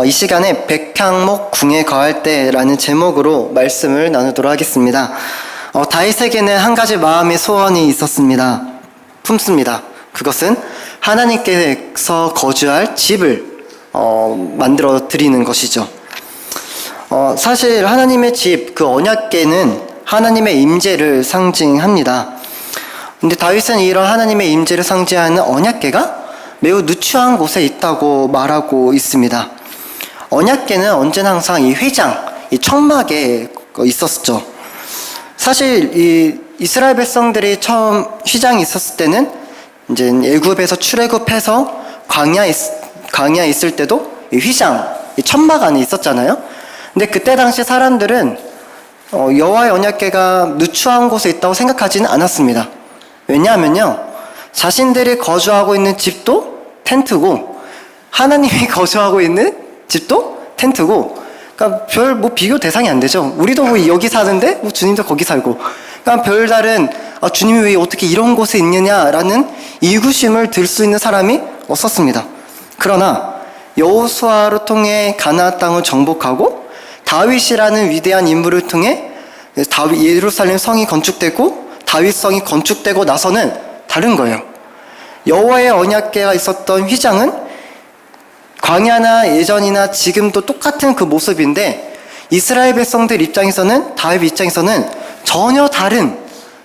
이 시간에 백향목 궁에 거할 때라는 제목으로 말씀을 나누도록 하겠습니다. 다윗에게는 한 가지 마음의 소원이 있었습니다. 품습니다. 그것은 하나님께서 거주할 집을 만들어 드리는 것이죠. 사실 하나님의 집, 그 언약궤는 하나님의 임재를 상징합니다. 근데 다윗은 이런 하나님의 임재를 상징하는 언약궤가 매우 누추한 곳에 있다고 말하고 있습니다. 언약궤는 언제나 항상 이 휘장, 이 청막에 있었죠. 사실 이 이스라엘 백성들이 처음 휘장이 있었을 때는 이제 애굽에서 출애굽해서 광야에 있을 때도 이 휘장, 이 천막 안에 있었잖아요. 근데 그때 당시 사람들은 여호와의 언약궤가 누추한 곳에 있다고 생각하지는 않았습니다. 왜냐하면요, 자신들이 거주하고 있는 집도 텐트고 하나님이 거주하고 있는 집도 텐트고, 그러니까 별 비교 대상이 안 되죠. 우리도 여기 사는데 주님도 거기 살고, 그러니까 별다른 주님이 왜 어떻게 이런 곳에 있느냐라는 의구심을 들 수 있는 사람이 없었습니다. 그러나 여호수아를 통해 가나안 땅을 정복하고 다윗이라는 위대한 인물을 통해 예루살렘 성이 건축되고 다윗 성이 건축되고 나서는 다른 거예요. 여호와의 언약궤가 있었던 휘장은 광야나 예전이나 지금도 똑같은 그 모습인데, 이스라엘 백성들 입장에서는, 다윗 입장에서는 전혀 다른,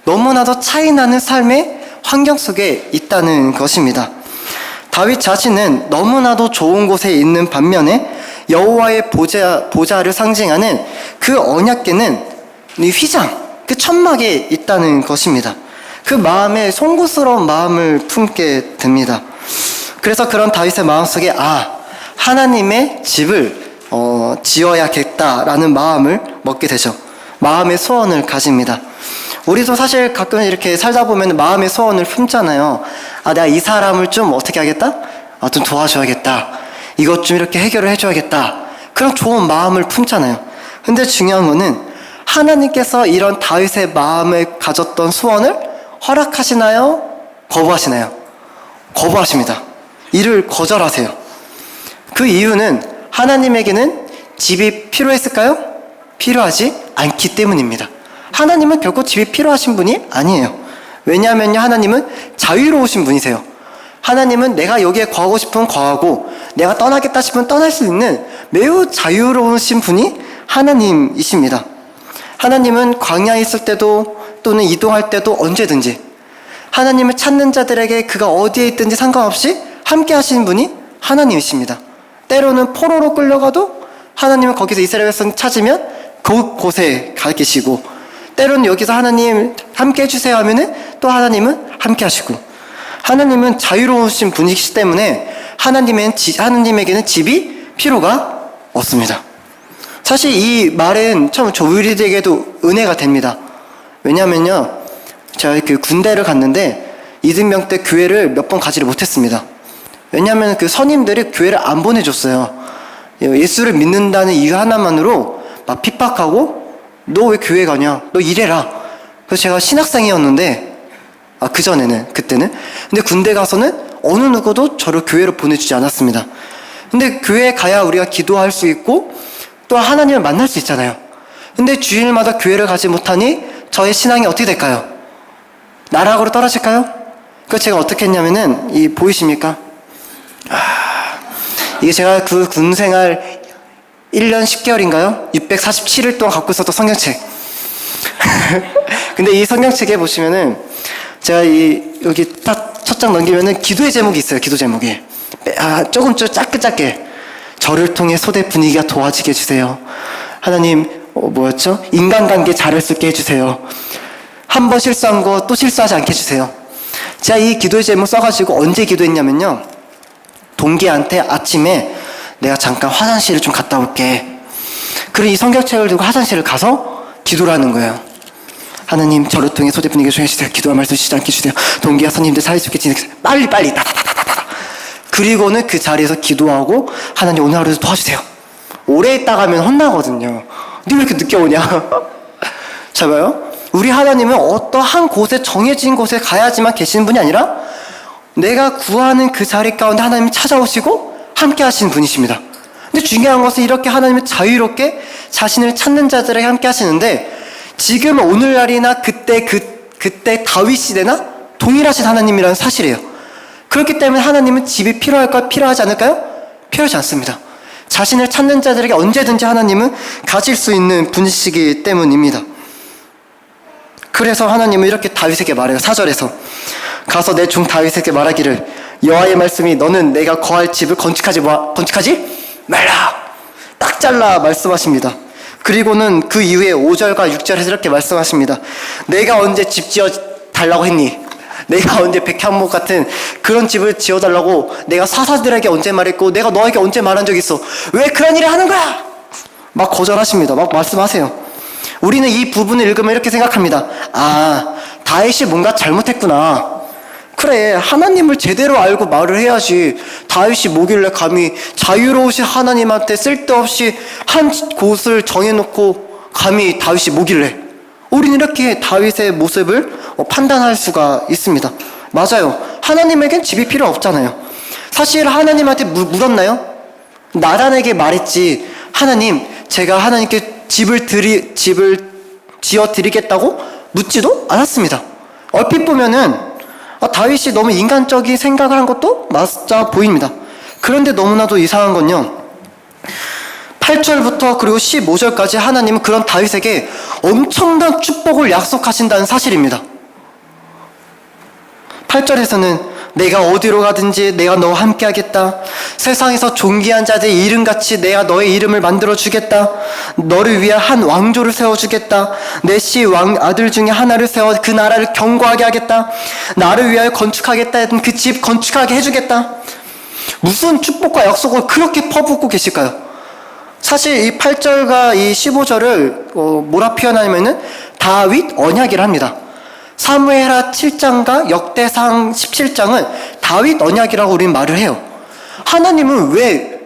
너무나도 차이나는 삶의 환경 속에 있다는 것입니다. 다윗 자신은 너무나도 좋은 곳에 있는 반면에 여호와의 보좌를 상징하는 그 언약궤는 이 휘장, 그 천막에 있다는 것입니다. 그 마음에 송구스러운 마음을 품게 됩니다. 그래서 그런 다윗의 마음속에 하나님의 집을 지어야겠다라는 마음을 먹게 되죠. 마음의 소원을 가집니다. 우리도 사실 가끔 이렇게 살다 보면 마음의 소원을 품잖아요. 내가 이 사람을 좀 어떻게 하겠다? 좀 도와줘야겠다. 이것 좀 이렇게 해결을 해줘야겠다. 그런 좋은 마음을 품잖아요. 근데 중요한 거는 하나님께서 이런 다윗의 마음에 가졌던 소원을 허락하시나요? 거부하시나요? 거부하십니다. 이를 거절하세요. 그 이유는 하나님에게는 집이 필요했을까요? 필요하지 않기 때문입니다. 하나님은 결코 집이 필요하신 분이 아니에요. 왜냐하면요, 하나님은 자유로우신 분이세요. 하나님은 내가 여기에 거하고 싶으면 거하고, 내가 떠나겠다 싶으면 떠날 수 있는 매우 자유로우신 분이 하나님이십니다. 하나님은 광야에 있을 때도 또는 이동할 때도 언제든지 하나님을 찾는 자들에게 그가 어디에 있든지 상관없이 함께 하시는 분이 하나님이십니다. 때로는 포로로 끌려가도 하나님은 거기서 이스라엘 백성 찾으면 그곳에 가 계시고, 때로는 여기서 하나님 함께 해주세요 하면은 또 하나님은 함께 하시고, 하나님은 자유로우신 분이시기 때문에 하나님에게는 집이 필요가 없습니다. 사실 이 말은 참 우리에게도 은혜가 됩니다. 왜냐하면요, 제가 그 군대를 갔는데 이등병 때 교회를 몇 번 가지를 못했습니다. 왜냐하면 그 선임들이 교회를 안 보내줬어요. 예수를 믿는다는 이유 하나만으로 막 핍박하고, 너 왜 교회 가냐? 너 일해라. 그래서 제가 신학생이었는데, 그때는. 근데 군대 가서는 어느 누구도 저를 교회로 보내주지 않았습니다. 근데 교회에 가야 우리가 기도할 수 있고 또 하나님을 만날 수 있잖아요. 근데 주일마다 교회를 가지 못하니 저의 신앙이 어떻게 될까요? 나락으로 떨어질까요? 그래서 제가 어떻게 했냐면은, 보이십니까? 이게 제가 그 군생활 1년 10개월인가요? 647일 동안 갖고 있었던 성경책. 근데 이 성경책에 보시면은, 제가 여기 딱 첫 장 넘기면은 기도의 제목이 있어요. 기도 제목이. 조금 짧게. 저를 통해 소대 분위기가 도와지게 해주세요. 하나님, 뭐였죠? 인간관계 잘할 수 있게 해주세요. 한 번 실수한 거 또 실수하지 않게 해주세요. 제가 이 기도의 제목 써가지고 언제 기도했냐면요, 동기한테 아침에 내가 잠깐 화장실을 좀 갔다 올게. 그리고 이 성경책을 들고 화장실을 가서 기도를 하는 거예요. 하나님, 저를 통해 소재 분위기를 조용해주세요. 기도할 말씀 쉬지 않게 해주세요. 동기와 선임들 사이좋게 지내세요. 빨리 다다다다다다. 그리고는 그 자리에서 기도하고, 하나님 오늘 하루도 도와주세요. 오래 있다 가면 혼나거든요. 너 왜 이렇게 늦게 오냐? 잘 봐요. 우리 하나님은 어떠한 곳에, 정해진 곳에 가야지만 계시는 분이 아니라 내가 구하는 그 자리 가운데 하나님이 찾아오시고 함께 하시는 분이십니다. 근데 근데 중요한 것은 이렇게 하나님은 자유롭게 자신을 찾는 자들에게 함께 하시는데, 지금 오늘날이나 그때 다윗 시대나 동일하신 하나님이라는 사실이에요. 그렇기 때문에 하나님은 집이 필요할까요? 필요하지 않을까요? 필요하지 않습니다. 자신을 찾는 자들에게 언제든지 하나님은 가질 수 있는 분이시기 때문입니다. 그래서 하나님은 이렇게 다윗에게 말해요. 4절에서 가서 내 종 다윗에게 말하기를 여호와의 말씀이 너는 내가 거할 집을 건축하지 말라. 딱 잘라 말씀하십니다. 그리고는 그 이후에 5절과 6절에서 이렇게 말씀하십니다. 내가 언제 집 지어 달라고 했니? 내가 언제 백향목 같은 그런 집을 지어달라고 내가 사사들에게 언제 말했고 내가 너에게 언제 말한 적 있어? 왜 그런 일을 하는 거야? 막 거절하십니다. 막 말씀하세요. 우리는 이 부분을 읽으면 이렇게 생각합니다. 아, 다윗이 뭔가 잘못했구나. 그래, 하나님을 제대로 알고 말을 해야지. 다윗이 뭐길래 감히 자유로우신 하나님한테 쓸데없이 한 곳을 정해놓고 감히 다윗이 뭐길래. 우리는 이렇게 다윗의 모습을 판단할 수가 있습니다. 맞아요. 하나님에겐 집이 필요 없잖아요. 사실 하나님한테 물었나요? 나단에게 말했지. 하나님, 제가 하나님께 집을 지어드리겠다고 묻지도 않았습니다. 얼핏 보면은 다윗이 너무 인간적인 생각을 한 것도 맞아 보입니다. 그런데 너무나도 이상한 건요, 8절부터 그리고 15절까지 하나님은 그런 다윗에게 엄청난 축복을 약속하신다는 사실입니다. 8절에서는 내가 어디로 가든지 내가 너와 함께 하겠다. 세상에서 존귀한 자들의 이름같이 내가 너의 이름을 만들어 주겠다. 너를 위해 한 왕조를 세워주겠다. 내 씨 왕 아들 중에 하나를 세워 그 나라를 견고하게 하겠다. 나를 위하여 건축하겠다 했던 그 집 건축하게 해주겠다. 무슨 축복과 약속을 그렇게 퍼붓고 계실까요? 사실 이 8절과 이 15절을 뭐라 표현하냐면은 다윗 언약이라 합니다. 사무엘하 7장과 역대상 17장은 다윗 언약이라고 우리는 말을 해요. 하나님은 왜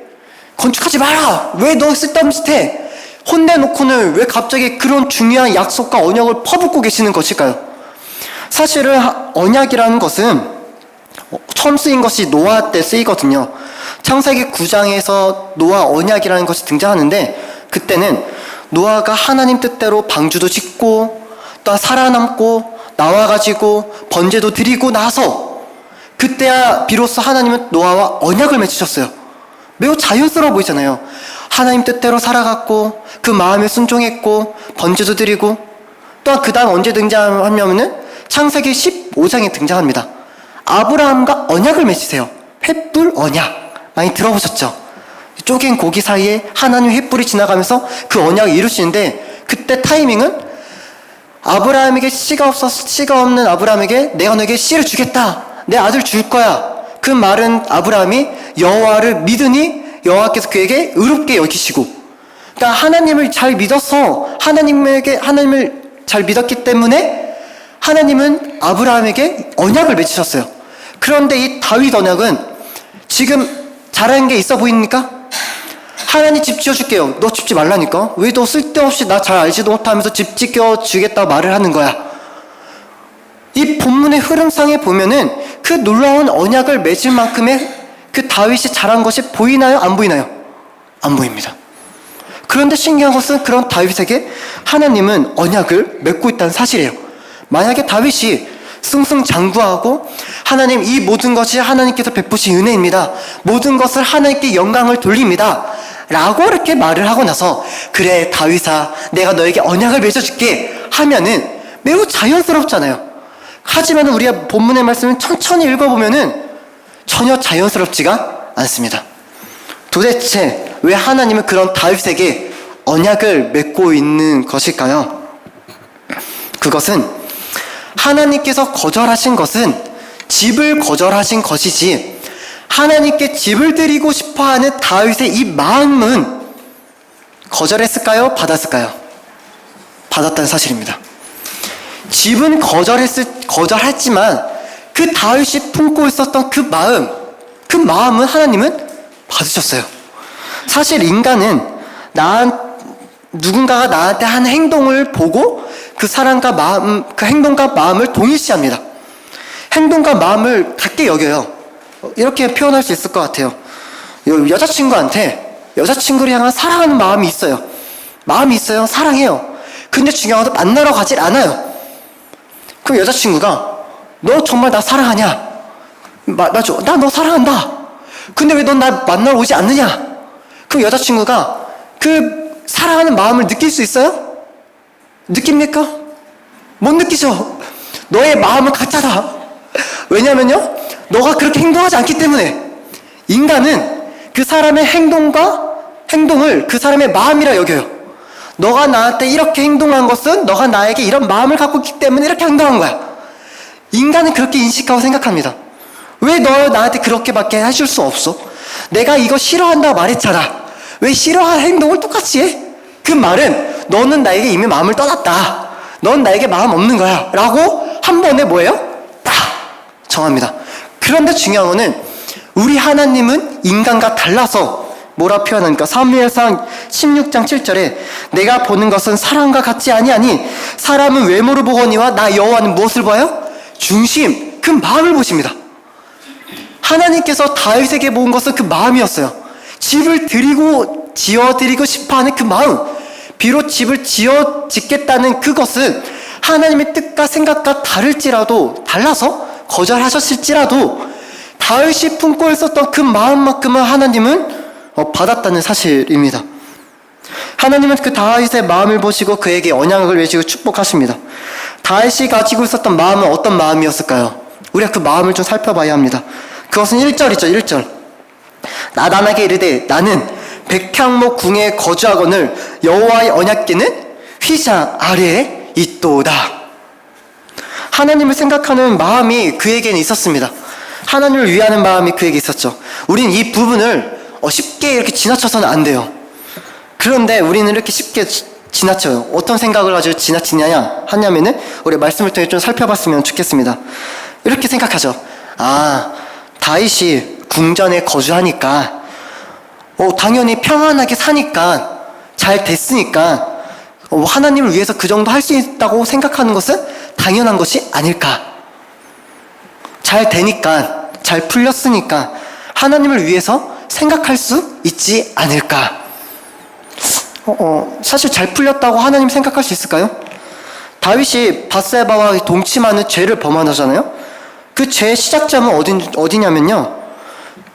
건축하지 마라! 왜 너 쓸데없는 짓 해? 혼내놓고는 왜 갑자기 그런 중요한 약속과 언약을 퍼붓고 계시는 것일까요? 사실은 언약이라는 것은 처음 쓰인 것이 노아 때 쓰이거든요. 창세기 9장에서 노아 언약이라는 것이 등장하는데, 그때는 노아가 하나님 뜻대로 방주도 짓고 또 살아남고 나와가지고 번제도 드리고 나서 그때야 비로소 하나님은 노아와 언약을 맺으셨어요. 매우 자연스러워 보이잖아요. 하나님 뜻대로 살아갔고 그 마음에 순종했고 번제도 드리고, 또한 그 다음 언제 등장하냐면은 창세기 15장에 등장합니다. 아브라함과 언약을 맺으세요. 횃불 언약. 많이 들어보셨죠? 쪼갠 고기 사이에 하나님의 횃불이 지나가면서 그 언약을 이루시는데, 그때 타이밍은 아브라함에게 씨가 없는 아브라함에게 내가 너에게 씨를 주겠다. 내 아들 줄 거야. 그 말은 아브라함이 여호와를 믿으니 여호와께서 그에게 의롭게 여기시고, 그러니까 하나님을 잘 믿어서 하나님을 잘 믿었기 때문에 하나님은 아브라함에게 언약을 맺으셨어요. 그런데 이 다윗 언약은 지금 잘하는 게 있어 보입니까? 하나님 집 지어줄게요. 너 집 짓지 말라니까. 왜 너 쓸데없이 나 잘 알지도 못하면서 집 지어주겠다고 말을 하는 거야. 이 본문의 흐름상에 보면은 그 놀라운 언약을 맺을 만큼의 그 다윗이 잘한 것이 보이나요? 안 보이나요? 안 보입니다. 그런데 신기한 것은 그런 다윗에게 하나님은 언약을 맺고 있다는 사실이에요. 만약에 다윗이 승승장구하고 하나님, 이 모든 것이 하나님께서 베푸신 은혜입니다. 모든 것을 하나님께 영광을 돌립니다. 라고 이렇게 말을 하고 나서 그래 다윗아, 내가 너에게 언약을 맺어줄게 하면은 매우 자연스럽잖아요. 하지만 우리가 본문의 말씀을 천천히 읽어보면은 전혀 자연스럽지가 않습니다. 도대체 왜 하나님은 그런 다윗에게 언약을 맺고 있는 것일까요? 그것은 하나님께서 거절하신 것은 집을 거절하신 것이지, 하나님께 집을 드리고 싶어하는 다윗의 이 마음은 거절했을까요? 받았을까요? 받았다는 사실입니다. 집은 거절했지만 그 다윗이 품고 있었던 그 마음은 하나님은 받으셨어요. 사실 인간은 누군가가 나한테 한 행동을 보고 그 사람과 그 행동과 마음을 동일시합니다. 행동과 마음을 같게 여겨요. 이렇게 표현할 수 있을 것 같아요. 여자친구한테 여자친구를 향한 사랑하는 마음이 있어요. 마음이 있어요. 사랑해요. 근데 중요한 건 만나러 가질 않아요. 그럼 여자친구가 너 정말 나 사랑하냐? 맞아. 나 너 사랑한다. 근데 왜 넌 나 만나러 오지 않느냐? 그럼 여자친구가 그 사랑하는 마음을 느낄 수 있어요? 느낍니까? 못 느끼죠. 너의 마음은 가짜다. 왜냐면요, 너가 그렇게 행동하지 않기 때문에. 인간은 그 사람의 행동을 그 사람의 마음이라 여겨요. 너가 나한테 이렇게 행동한 것은 너가 나에게 이런 마음을 갖고 있기 때문에 이렇게 행동한 거야. 인간은 그렇게 인식하고 생각합니다. 왜 너 나한테 그렇게밖에 해줄 수 없어? 내가 이거 싫어한다고 말했잖아. 왜 싫어할 행동을 똑같이 해? 그 말은 너는 나에게 이미 마음을 떠났다. 넌 나에게 마음 없는 거야. 라고 한 번에 뭐예요? 딱 정합니다. 그런데 중요한 거는 우리 하나님은 인간과 달라서 뭐라 표현하니까 사무엘상 16장 7절에 내가 보는 것은 사람과 같지 아니하니 사람은 외모를 보거니와 나 여호와는 무엇을 봐요? 중심, 그 마음을 보십니다. 하나님께서 다윗에게 본 것은 그 마음이었어요. 집을 지어드리고 싶어하는 그 마음. 비록 집을 짓겠다는 그것은 하나님의 뜻과 생각과 달라서 거절하셨을지라도 다윗이 품고 있었던 그 마음만큼은 하나님은 받았다는 사실입니다. 하나님은 그 다윗의 마음을 보시고 그에게 언약을 맺으시고 축복하십니다. 다윗이 가지고 있었던 마음은 어떤 마음이었을까요? 우리가 그 마음을 좀 살펴봐야 합니다. 그것은 1절이죠. 1절. 나단에게 이르되 나는 백향목 궁에 거주하거늘 여호와의 언약궤는 휘장 아래에 있도다. 하나님을 생각하는 마음이 그에게는 있었습니다. 하나님을 위하는 마음이 그에게 있었죠. 우린 이 부분을 쉽게 이렇게 지나쳐서는 안 돼요. 그런데 우리는 이렇게 쉽게 지나쳐요. 어떤 생각을 가지고 지나치냐 하냐면은 우리 말씀을 통해 좀 살펴봤으면 좋겠습니다. 이렇게 생각하죠. 다윗이 궁전에 거주하니까 당연히 평안하게 사니까 잘 됐으니까 하나님을 위해서 그 정도 할 수 있다고 생각하는 것은 당연한 것이 아닐까. 잘 되니까, 잘 풀렸으니까 하나님을 위해서 생각할 수 있지 않을까. 사실 잘 풀렸다고 하나님 생각할 수 있을까요? 다윗이 밧세바와 동침하는 죄를 범하잖아요. 그 죄의 시작점은 어디냐면요,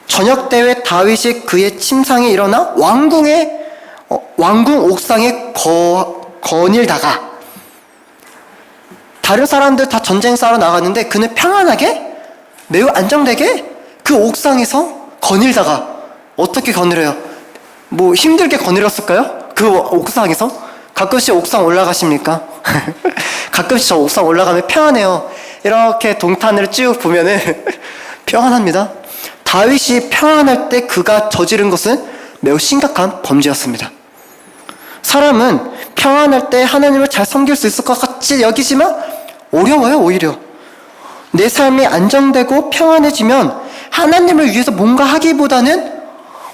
저녁 때에 다윗이 그의 침상에 일어나 왕궁 옥상에 거닐다가 다른 사람들 다 전쟁 싸러 나갔는데 그는 평안하게 매우 안정되게 그 옥상에서 거닐다가, 어떻게 거닐어요? 뭐 힘들게 거닐었을까요? 그 옥상에서? 가끔씩 옥상 올라가십니까? 가끔씩 저 옥상 올라가면 평안해요. 이렇게 동탄을 쭉 보면은 평안합니다. 다윗이 평안할 때 그가 저지른 것은 매우 심각한 범죄였습니다. 사람은 평안할 때 하나님을 잘 섬길 수 있을 것 같이 여기지만 어려워요. 오히려 내 삶이 안정되고 평안해지면 하나님을 위해서 뭔가 하기보다는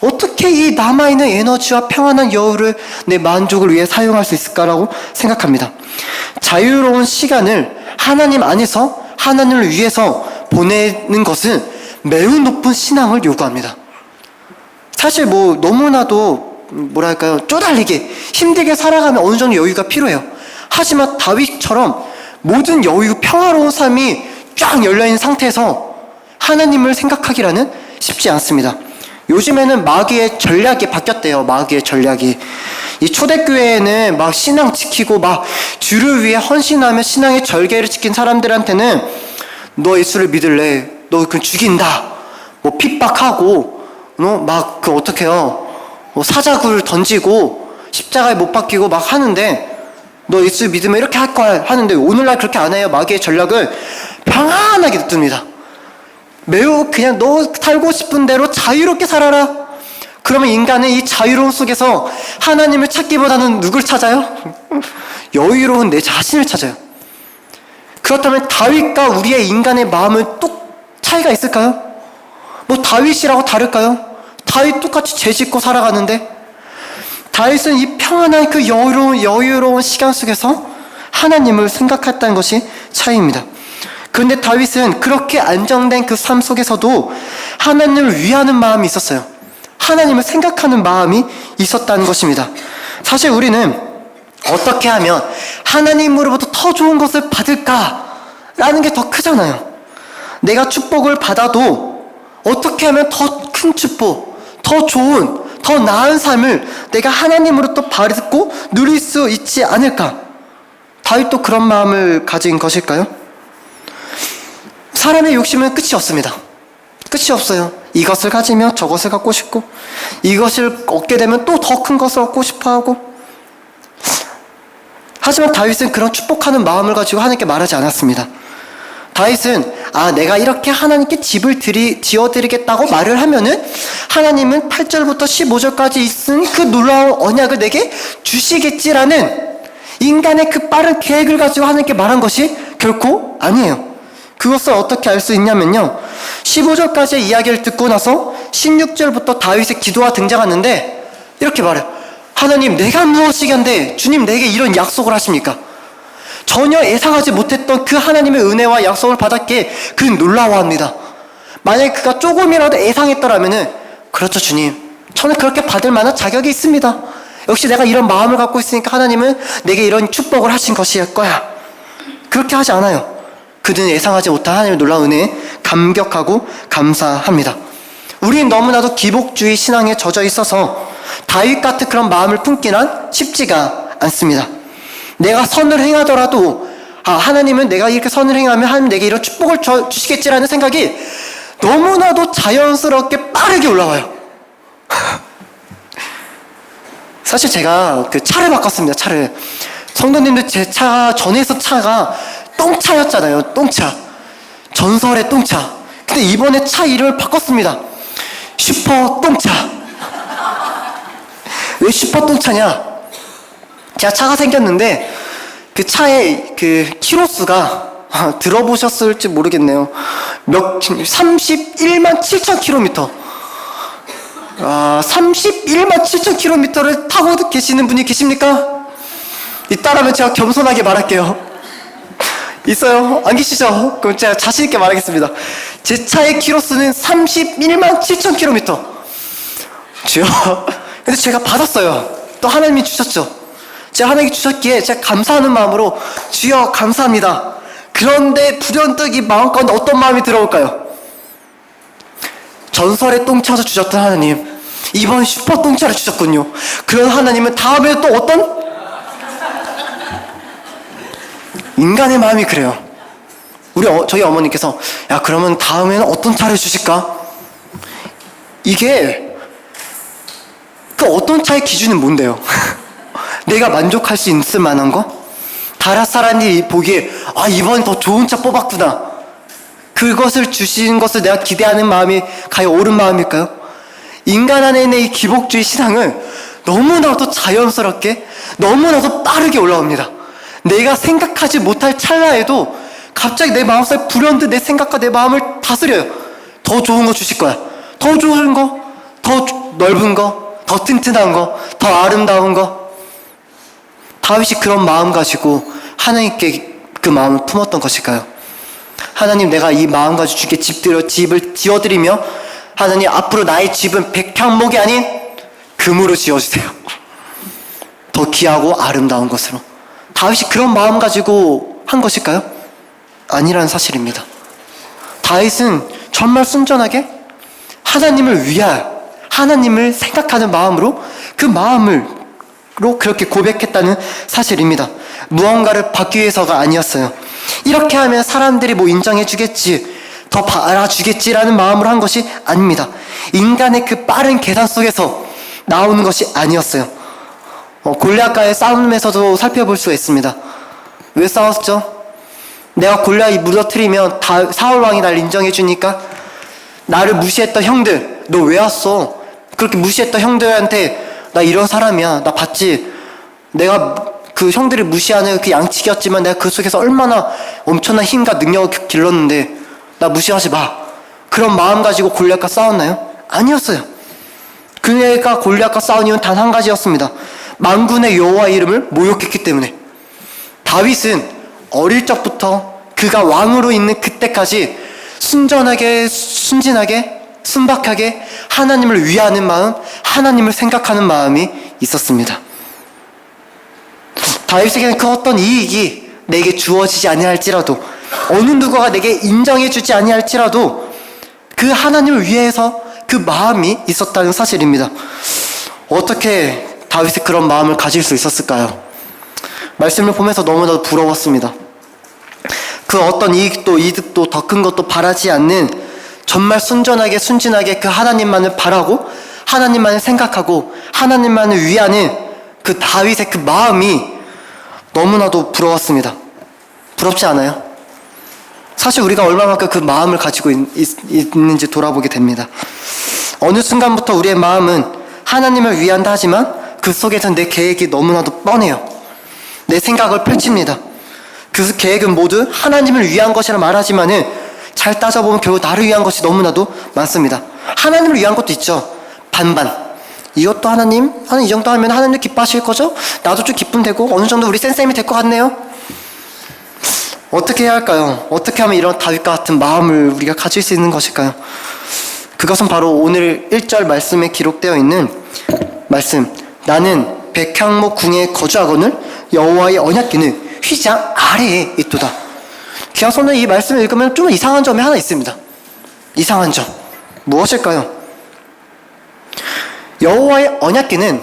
어떻게 이 남아있는 에너지와 평안한 여유를 내 만족을 위해 사용할 수 있을까라고 생각합니다. 자유로운 시간을 하나님 안에서 하나님을 위해서 보내는 것은 매우 높은 신앙을 요구합니다. 사실 너무나도 쪼달리게 힘들게 살아가면 어느 정도 여유가 필요해요. 하지만 다윗처럼 모든 여유, 평화로운 삶이 쫙 열려있는 상태에서 하나님을 생각하기라는 쉽지 않습니다. 요즘에는 마귀의 전략이 바뀌었대요. 마귀의 전략이. 이 초대교회에는 막 신앙 지키고 막 주를 위해 헌신하며 신앙의 절개를 지킨 사람들한테는 너 예수를 믿을래? 너 그 죽인다. 핍박하고, 어떡해요? 사자굴 던지고 십자가에 못 박히고 막 하는데 너 예수 믿으면 이렇게 할 거야 하는데 오늘날 그렇게 안 해요. 마귀의 전략을 평안하게 듭니다. 매우 그냥 너 살고 싶은 대로 자유롭게 살아라. 그러면 인간은 이 자유로움 속에서 하나님을 찾기보다는 누굴 찾아요? 여유로운 내 자신을 찾아요. 그렇다면 다윗과 우리의 인간의 마음은 또 차이가 있을까요? 다윗이라고 다를까요? 다윗 똑같이 죄 짓고 살아가는데 다윗은 이 평안한 그 여유로운 시간 속에서 하나님을 생각했다는 것이 차이입니다. 그런데 다윗은 그렇게 안정된 그 삶 속에서도 하나님을 위하는 마음이 있었어요. 하나님을 생각하는 마음이 있었다는 것입니다. 사실 우리는 어떻게 하면 하나님으로부터 더 좋은 것을 받을까라는 게 더 크잖아요. 내가 축복을 받아도 어떻게 하면 더 큰 축복, 더 좋은, 더 나은 삶을 내가 하나님으로부터 받고 누릴 수 있지 않을까? 다윗도 그런 마음을 가진 것일까요? 사람의 욕심은 끝이 없습니다. 끝이 없어요. 이것을 가지면 저것을 갖고 싶고, 이것을 얻게 되면 또 더 큰 것을 얻고 싶어 하고. 하지만 다윗은 그런 축복하는 마음을 가지고 하나님께 말하지 않았습니다. 다윗은 내가 이렇게 하나님께 집을 지어드리겠다고 말을 하면은 하나님은 8절부터 15절까지 있은 그 놀라운 언약을 내게 주시겠지라는 인간의 그 빠른 계획을 가지고 하나님께 말한 것이 결코 아니에요. 그것을 어떻게 알 수 있냐면요, 15절까지의 이야기를 듣고 나서 16절부터 다윗의 기도가 등장하는데 이렇게 말해요. 하나님, 내가 무엇이간데 주님 내게 이런 약속을 하십니까? 전혀 예상하지 못했던 그 하나님의 은혜와 약속을 받았기에 그 놀라워합니다. 만약에 그가 조금이라도 예상했더라면은, 그렇죠 주님, 저는 그렇게 받을 만한 자격이 있습니다. 역시 내가 이런 마음을 갖고 있으니까 하나님은 내게 이런 축복을 하신 것일 거야. 그렇게 하지 않아요. 그들은 예상하지 못한 하나님의 놀라운 은혜에 감격하고 감사합니다. 우리는 너무나도 기복주의 신앙에 젖어 있어서 다윗 같은 그런 마음을 품기란 쉽지가 않습니다. 내가 선을 행하더라도 하나님은 내가 이렇게 선을 행하면 하나님 내게 이런 축복을 주시겠지라는 생각이 너무나도 자연스럽게 빠르게 올라와요. 사실 제가 그 차를 바꿨습니다. 차를. 성도님들, 제 차 전에서 차가 똥차였잖아요. 똥차. 전설의 똥차. 근데 이번에 차 이름을 바꿨습니다. 슈퍼 똥차. 왜 슈퍼 똥차냐? 제가 차가 생겼는데 그 차의 그 키로수가 들어보셨을지 모르겠네요. 31만 7천 킬로미터. 31만 7천 킬로미터를 타고 계시는 분이 계십니까? 있다라면 제가 겸손하게 말할게요. 있어요? 안 계시죠? 그럼 제가 자신있게 말하겠습니다. 제 차의 키로수는 31만 7천 킬로미터. 주여. 근데 제가 받았어요. 또 하나님이 주셨죠. 제가 하나님이 주셨기에 제가 감사하는 마음으로 주여 감사합니다. 그런데 불현듯 이 마음 가운데 어떤 마음이 들어올까요? 전설의 똥차도 주셨던 하나님, 이번 슈퍼 똥차를 주셨군요. 그런 하나님은 다음에 또 어떤? 인간의 마음이 그래요. 저희 어머니께서 그러면 다음에는 어떤 차를 주실까? 이게 그 어떤 차의 기준은 뭔데요? 내가 만족할 수 있을 만한 거? 다른 사람이 보기에 이번 더 좋은 차 뽑았구나, 그것을 주신 것을 내가 기대하는 마음이 과연 옳은 마음일까요? 인간 안에 있는 이 기복주의 신앙은 너무나도 자연스럽게, 너무나도 빠르게 올라옵니다. 내가 생각하지 못할 찰나에도 갑자기 내 마음속에 불현듯 내 생각과 내 마음을 다스려요. 더 좋은 거 주실 거야. 더 좋은 거, 더 넓은 거, 더 튼튼한 거, 더 아름다운 거. 다윗이 그런 마음 가지고 하나님께 그 마음을 품었던 것일까요? 하나님, 내가 이 마음 가지고 주께 집을 지어드리며, 하나님 앞으로 나의 집은 백향목이 아닌 금으로 지어주세요. 더 귀하고 아름다운 것으로. 다윗이 그런 마음 가지고 한 것일까요? 아니라는 사실입니다. 다윗은 정말 순전하게 하나님을 위하여, 하나님을 생각하는 마음으로 그 마음으로 그렇게 고백했다는 사실입니다. 무언가를 받기 위해서가 아니었어요. 이렇게 하면 사람들이 인정해 주겠지, 더 알아주겠지라는 마음으로 한 것이 아닙니다. 인간의 그 빠른 계산 속에서 나오는 것이 아니었어요. 골리앗과의 싸움에서도 살펴볼 수가 있습니다. 왜 싸웠죠? 내가 골리앗이 무너뜨리면 사울 왕이 날 인정해 주니까. 나를 무시했던 형들, 너 왜 왔어? 그렇게 무시했던 형들한테 나 이런 사람이야, 나 봤지? 내가 그 형들을 무시하는 그 양치기였지만 내가 그 속에서 얼마나 엄청난 힘과 능력을 길렀는데 나 무시하지 마. 그런 마음 가지고 골리앗과 싸웠나요? 아니었어요. 그가 골리앗과 싸운 이유는 단 한 가지였습니다. 만군의 여호와 이름을 모욕했기 때문에. 다윗은 어릴 적부터 그가 왕으로 있는 그때까지 순전하게, 순진하게 순박하게 하나님을 위하는 마음, 하나님을 생각하는 마음이 있었습니다. 다윗에게는 그 어떤 이익이 내게 주어지지 아니할지라도, 어느 누구가 내게 인정해 주지 아니할지라도 그 하나님을 위해서 그 마음이 있었다는 사실입니다. 어떻게 다윗이 그런 마음을 가질 수 있었을까요? 말씀을 보면서 너무나도 부러웠습니다. 그 어떤 이득도 더 큰 것도 바라지 않는, 정말 순진하게 그 하나님만을 바라고 하나님만을 생각하고 하나님만을 위하는 그 다윗의 그 마음이 너무나도 부러웠습니다. 부럽지 않아요? 사실 우리가 얼마만큼 그 마음을 가지고 있는지 돌아보게 됩니다. 어느 순간부터 우리의 마음은 하나님을 위한다 하지만 그 속에서 내 계획이 너무나도 뻔해요. 내 생각을 펼칩니다. 그 계획은 모두 하나님을 위한 것이라 말하지만은 잘 따져보면 결국 나를 위한 것이 너무나도 많습니다. 하나님을 위한 것도 있죠. 반반. 이것도 하나님 이 정도 하면 하나님도 기뻐하실 거죠? 나도 좀 기쁨 되고 어느 정도 우리 센쌤이 될 것 같네요. 어떻게 해야 할까요? 어떻게 하면 이런 다윗과 같은 마음을 우리가 가질 수 있는 것일까요? 그것은 바로 오늘 1절 말씀에 기록되어 있는 말씀, 나는 백향목 궁에 거주하거늘 여호와의 언약궤는 휘장 아래에 있도다. 기왕서는 이 말씀을 읽으면 좀 이상한 점이 하나 있습니다. 이상한 점 무엇일까요? 여호와의 언약궤는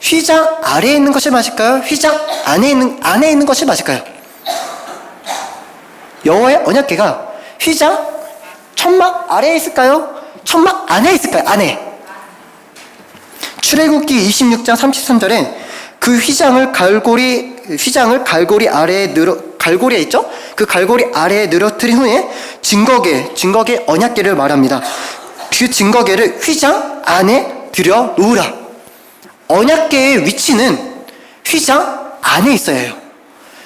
휘장 아래에 있는 것이 맞을까요? 휘장 안에 있는 것이 맞을까요? 여호와의 언약궤가 휘장 천막 아래에 있을까요? 천막 안에 있을까요? 안에. 출애굽기 26장 33절에 그 휘장을 갈고리 아래에 갈고리에 있죠? 그 갈고리 아래에 늘어뜨린 후에 증거계 언약궤를 말합니다. 그 증거궤를 휘장 안에 들여 놓으라. 언약궤의 위치는 휘장 안에 있어야 해요.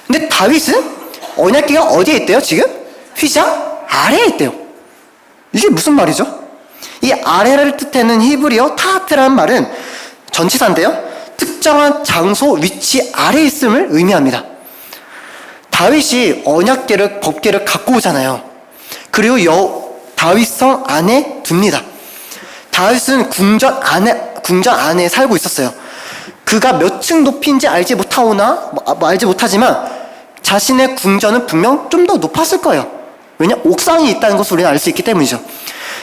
근데 다윗은 언약궤가 어디에 있대요? 지금? 휘장 아래에 있대요. 이게 무슨 말이죠? 이 아래를 뜻하는 히브리어 타하트라는 말은 전치사인데요, 특정한 장소, 위치 아래에 있음을 의미합니다. 다윗이 언약궤를, 법궤를 갖고 오잖아요. 그리고 다윗성 안에 둡니다. 다윗은 궁전 안에 살고 있었어요. 그가 몇 층 높이인지 알지 못하지만 자신의 궁전은 분명 좀 더 높았을 거예요. 왜냐? 옥상이 있다는 것을 우리는 알 수 있기 때문이죠.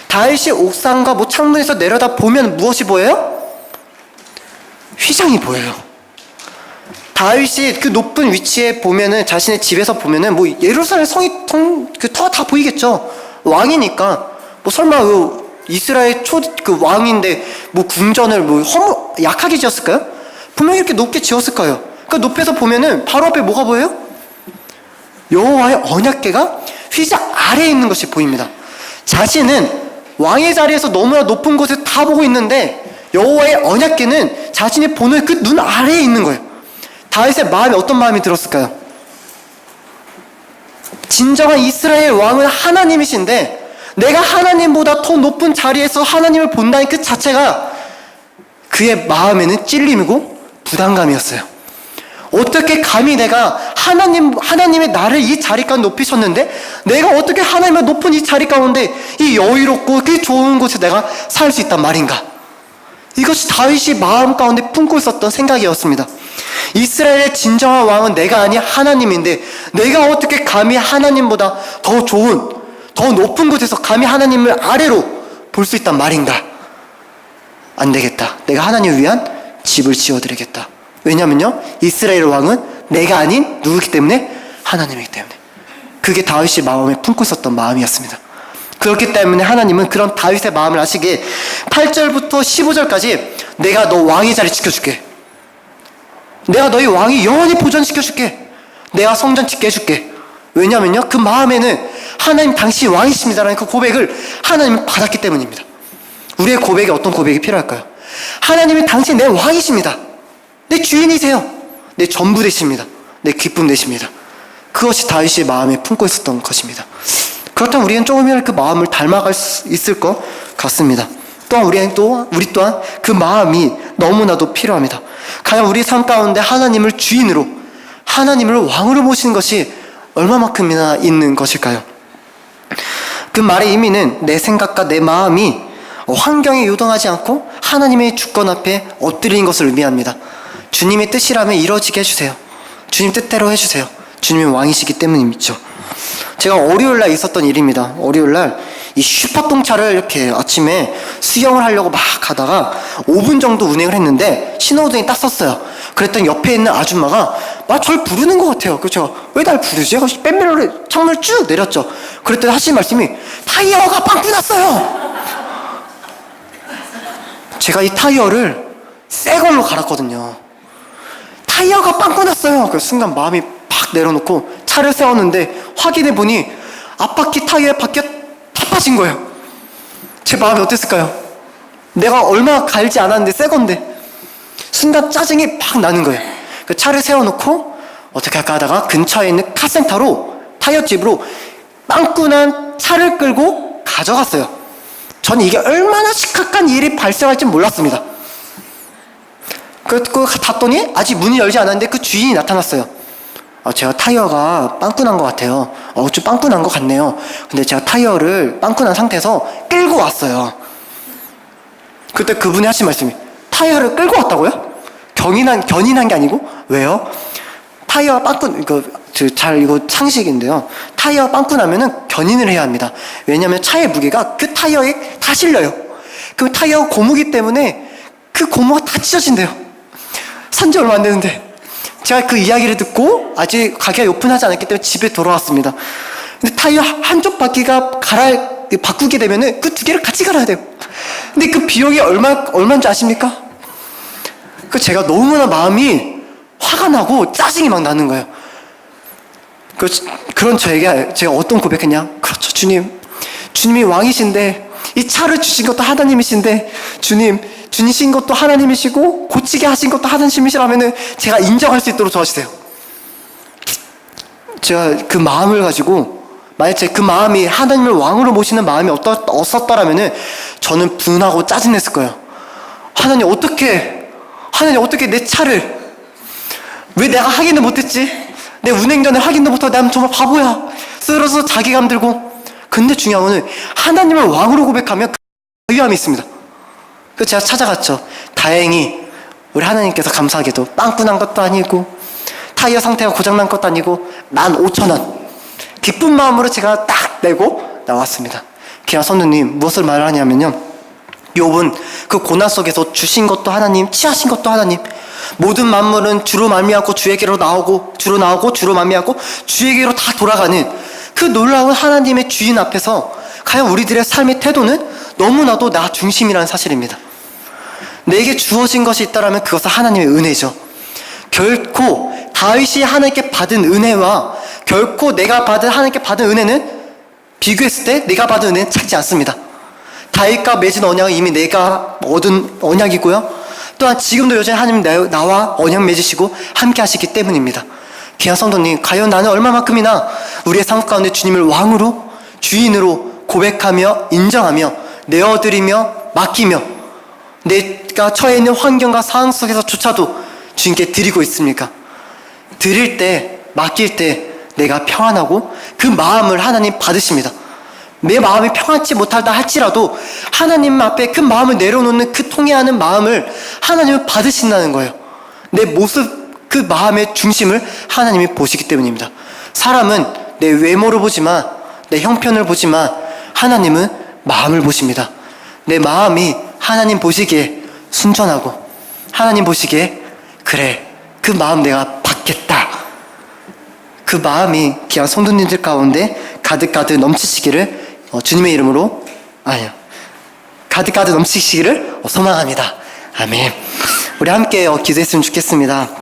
다윗이 옥상과 창문에서 내려다 보면 무엇이 보여요? 휘장이 보여요. 다윗이 그 높은 위치에 보면은, 자신의 집에서 보면은 예루살렘 성이 다 보이겠죠. 왕이니까 설마 이스라엘 왕인데 궁전을 약하게 지었을까요? 분명히 이렇게 높게 지었을 거예요. 그러니까 높이서 보면은 바로 앞에 뭐가 보여요? 여호와의 언약궤가 휘장 아래에 있는 것이 보입니다. 자신은 왕의 자리에서 너무나 높은 곳을 다 보고 있는데 여호와의 언약궤는 자신이 보는 그 눈 아래에 있는 거예요. 다윗의 마음에 어떤 마음이 들었을까요? 진정한 이스라엘 왕은 하나님이신데 내가 하나님보다 더 높은 자리에서 하나님을 본다는 그 자체가 그의 마음에는 찔림이고 부담감이었어요. 어떻게 감히 내가 하나님의 나를 이 자리 가운데 높이셨는데 내가 어떻게 하나님의 높은 이 자리 가운데 이 여유롭고 그 좋은 곳에 내가 살 수 있단 말인가? 이것이 다윗이 마음 가운데 품고 있었던 생각이었습니다. 이스라엘의 진정한 왕은 내가 아닌 하나님인데 내가 어떻게 감히 하나님보다 더 좋은, 더 높은 곳에서 감히 하나님을 아래로 볼 수 있단 말인가? 안 되겠다. 내가 하나님을 위한 집을 지어드리겠다. 왜냐면요, 이스라엘 왕은 내가 아닌 누구기 때문에? 하나님이기 때문에. 그게 다윗이 마음에 품고 있었던 마음이었습니다. 그렇기 때문에 하나님은 그런 다윗의 마음을 아시기에 8절부터 15절까지 내가 너 왕의 자리 지켜줄게. 내가 너희 왕이 영원히 보존시켜줄게. 내가 성전 짓게 해줄게. 왜냐면요, 그 마음에는 하나님 당신이 왕이십니다라는 그 고백을 하나님은 받았기 때문입니다. 우리의 고백에 어떤 고백이 필요할까요? 하나님이 당신 내 왕이십니다. 내 주인이세요. 내 전부 되십니다. 내 기쁨 되십니다. 그것이 다윗의 마음에 품고 있었던 것입니다. 그렇다면 우리는 조금이라도 그 마음을 닮아갈 수 있을 것 같습니다. 또한 우리 또한 그 마음이 너무나도 필요합니다. 과연 우리 삶 가운데 하나님을 주인으로, 하나님을 왕으로 모시는 것이 얼마만큼이나 있는 것일까요? 그 말의 의미는 내 생각과 내 마음이 환경에 요동하지 않고 하나님의 주권 앞에 엎드리는 것을 의미합니다. 주님의 뜻이라면 이루어지게 해주세요. 주님 뜻대로 해주세요. 주님이 왕이시기 때문이죠. 제가 월요일날 있었던 일입니다. 월요일날 이 슈퍼똥차를 이렇게 아침에 수영을 하려고 막 가다가 5분 정도 운행을 했는데 신호등이 딱 섰어요. 그랬더니 옆에 있는 아줌마가 막 저를 부르는 것 같아요. 그래서 제가 왜 날 부르지? 하고 뺀멜로를 창문을 쭉 내렸죠. 그랬더니 하신 말씀이 타이어가 빵꾸 났어요. 제가 이 타이어를 새 걸로 갈았거든요. 타이어가 빵꾸 났어요. 그 순간 마음이 팍 내려놓고 차를 세웠는데 확인해 보니 앞바퀴 타이어에 바퀴가 다 빠진 거예요. 제 마음이 어땠을까요? 내가 얼마 갈지 않았는데 새 건데 순간 짜증이 팍 나는 거예요. 그 차를 세워놓고 어떻게 할까 하다가 근처에 있는 카센터로 타이어집으로 빵꾸난 차를 끌고 가져갔어요. 저는 이게 얼마나 심각한 일이 발생할지 몰랐습니다. 그래서 갔더니 아직 문이 열지 않았는데 그 주인이 나타났어요. 제가 타이어가 빵꾸 난 것 같아요. 좀 빵꾸 난 것 같네요. 근데 제가 타이어를 빵꾸 난 상태에서 끌고 왔어요. 그때 그분이 하신 말씀이 타이어를 끌고 왔다고요? 견인한 게 아니고? 왜요? 타이어가 빵꾸, 이거 상식인데요. 타이어가 빵꾸 나면은 견인을 해야 합니다. 왜냐면 차의 무게가 그 타이어에 다 실려요. 그 타이어 고무기 때문에 그 고무가 다 찢어진대요. 산지 얼마 안 되는데. 제가 그 이야기를 듣고 아직 가게가 오픈하지 않았기 때문에 집에 돌아왔습니다. 근데 타이어 한쪽 바퀴가 바꾸게 되면은 그 두 개를 같이 갈아야 돼요. 근데 그 비용이 얼마인 줄 아십니까? 제가 너무나 마음이 화가 나고 짜증이 막 나는 거예요. 그런 저에게 제가 어떤 고백했냐? 그렇죠, 주님. 주님이 왕이신데 이 차를 주신 것도 하나님이신데 주님 주신 것도 하나님이시고 고치게 하신 것도 하나님이시라면은 제가 인정할 수 있도록 도와주세요. 제가 그 마음을 가지고 만약 그 마음이 하나님을 왕으로 모시는 마음이 없었더라면은 저는 분하고 짜증냈을 거예요. 하나님 어떻게 내 차를 왜 내가 확인을 못했지? 내 운행 전에 확인도 못하고 난 정말 바보야. 쓰러서 자괴감 들고. 근데 중요한 거는 하나님을 왕으로 고백하면 그 자유함이 있습니다. 그래서 제가 찾아갔죠. 다행히 우리 하나님께서 감사하게도 빵꾸 난 것도 아니고 타이어 상태가 고장난 것도 아니고 15,000원 기쁜 마음으로 제가 딱 내고 나왔습니다. 귀한 성도님, 무엇을 말하냐면요, 욥은 그 고난 속에서 주신 것도 하나님, 취하신 것도 하나님, 모든 만물은 주로 말미암고 주에게로 나오고 주로 나오고 주로 말미암고 주에게로 다 돌아가는 그 놀라운 하나님의 주인 앞에서 과연 우리들의 삶의 태도는 너무나도 나 중심이라는 사실입니다. 내게 주어진 것이 있다면 그것은 하나님의 은혜죠. 결코 다윗이 하나님께 받은 은혜와 결코 내가 하나님께 받은 은혜는 비교했을 때 내가 받은 은혜는 작지 않습니다. 다윗과 맺은 언약은 이미 내가 얻은 언약이고요. 또한 지금도 여전히 하나님 나와 언약 맺으시고 함께 하시기 때문입니다. 귀한 성도님, 과연 나는 얼마만큼이나 우리의 삶 가운데 주님을 왕으로, 주인으로 고백하며 인정하며 내어드리며 맡기며 내가 처해 있는 환경과 상황 속에서조차도 주님께 드리고 있습니까? 드릴 때, 맡길 때 내가 평안하고 그 마음을 하나님 받으십니다. 내 마음이 평안치 못하다 할지라도 하나님 앞에 그 마음을 내려놓는 그 통회하는 마음을 하나님은 받으신다는 거예요. 내 모습, 그 마음의 중심을 하나님이 보시기 때문입니다. 사람은 내 외모를 보지만, 내 형편을 보지만 하나님은 마음을 보십니다. 내 마음이 하나님 보시기에 순전하고 하나님 보시기에 그래, 그 마음 내가 받겠다, 그 마음이 귀한 성도님들 가운데 가득가득 넘치시기를 주님의 이름으로 가득가득 넘치시기를 소망합니다. 아멘. 우리 함께 기도했으면 좋겠습니다.